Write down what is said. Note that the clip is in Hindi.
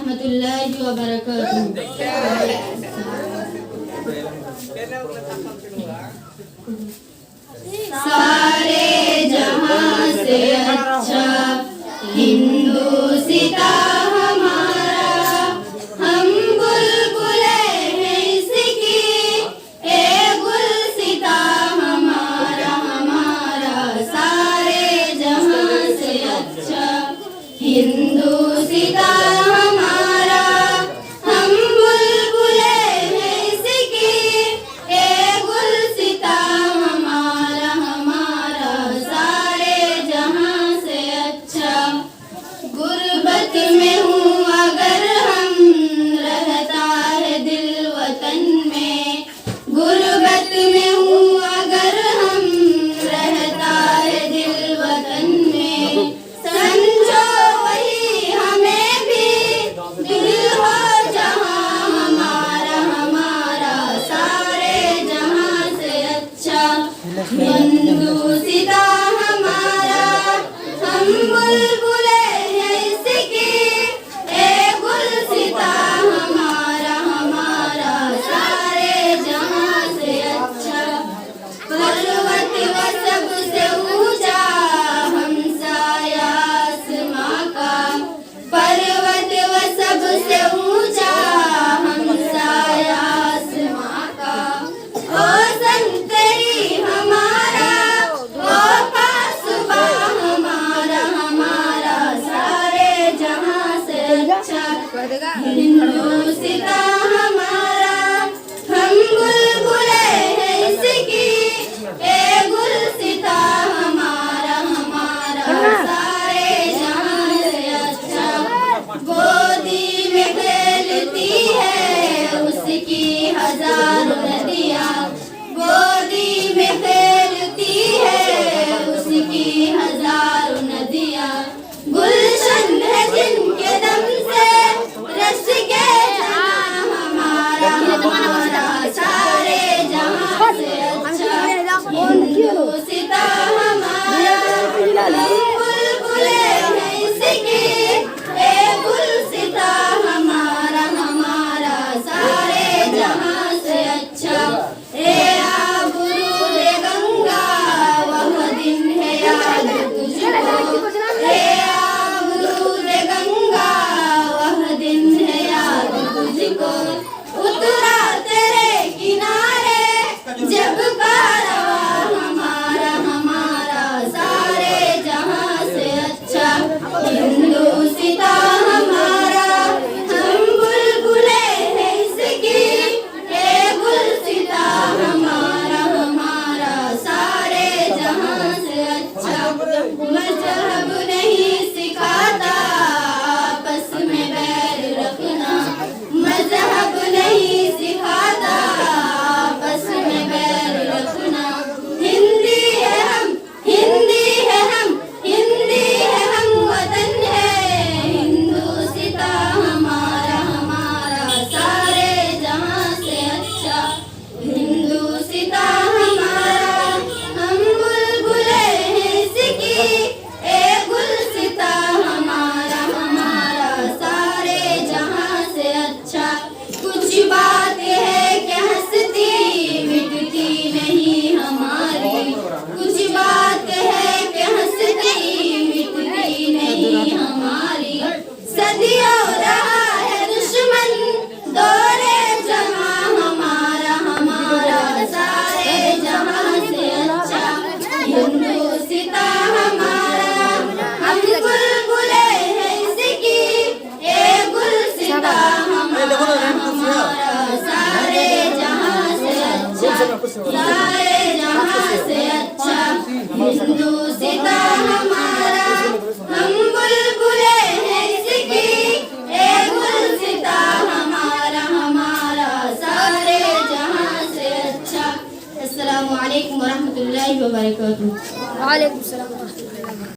warahmatullahi wabarakatuh. सारे जहां से अच्छा हिंदुस्ता हमारा, हम बुलबुले हैं इसकी, ए गुलसिता हमारा हमारा। सारे जहां से अच्छा हिंदुस्ता हमारा, हम बुलबुले हैं इसकी, ए गुलसिता हमारा हमारा। सारे जहां से अच्छा गुर्बत में हूँ अगर हम, रहता है दिल वतन में। गुर्बत में हूँ अगर हम, रहता है दिल वतन में। समझो वही हमें भी दिल हो जहाँ हमारा हमारा। सारे जहाँ से अच्छा हिंदुस्ता हमारा, हम बुलबुले हैं इसकी, ए गुलसिता हमारा हमारा। सारे जहाँ से अच्छा पर्वत व सबसे ऊंचा हमसाया आसमां का। पर्वत व सबसे ऊंचा हमसाया आसमां का। ओ संतरी हमारा, ओ पासबा हमारा हमारा। सारे जहाँ से अच्छा हिंदुस्ता हमारा, हम बुलबुले हैं इसकी, ए गुलसिता हमारा हमारा। सारे जहाँ से अच्छा गोदी में खेलती है उसकी हजारों नदियाँ। गोदी में खेलती है उसकी हजारों नदियाँ। गुलशन है जिनके दम से रस के जना हमारा हमारा। सारे जहाँ से अच्छा हिंदुस्ता हमारा, हम बुलबुले हैं इसकी, ए गुलसिता हमारा हमारा। सारे जहाँ से अच्छा ए आबरूद गंगा वह दिन है याद तुझको। ए आबरूद गंगा वह दिन है याद तुझको। उतरा तेरे किनारे जब कारवा हमारा हमारा। सारे जहाँ से अच्छा हिंदुस्ता हमारा, हम बुलबुले हैं इसकी, ए गुलसिता हमारा हमारा। सारे जहाँ से अच्छा मजहब नहीं सिखाता आपस में बैर रखना। मजहब नहीं सिखाता आपस में बैर रखना। हिंदी है हम, हिंदी है हम, हिंदी है हम, वतन है हिंदुस्ता हमारा हमारा। सारे जहाँ से अच्छा हिंदुस्ता हमारा, हम बुलबुले हैं इसकी, ए गुलसिता हमारा हमारा। सारे जहाँ से अच्छा कुछ बात है कि हंसती मिटती नहीं हमारी। कुछ बात है कि हंसती मिटती नहीं हमारी। सदियों रहा है दुश्मन दौरे जहाँ हमारा हमारा। सारे जहाँ से अच्छा हिंदुस्ता हमारा, हम बुलबुले हैं इसकी, ए गुलसिता हमारा हमारा। सारे जहाँ से अच्छा, सारे जहाँ से अच्छा हिंदुस्ता हमारा, हम बुलबुले हैं इसकी, ए गुलसिता हमारा हमारा। सारे जहाँ से अच्छा। अस्सलामु अलैकुम वरहमतुल्लाहि वबरकातुहू। वालेकुम सलाम।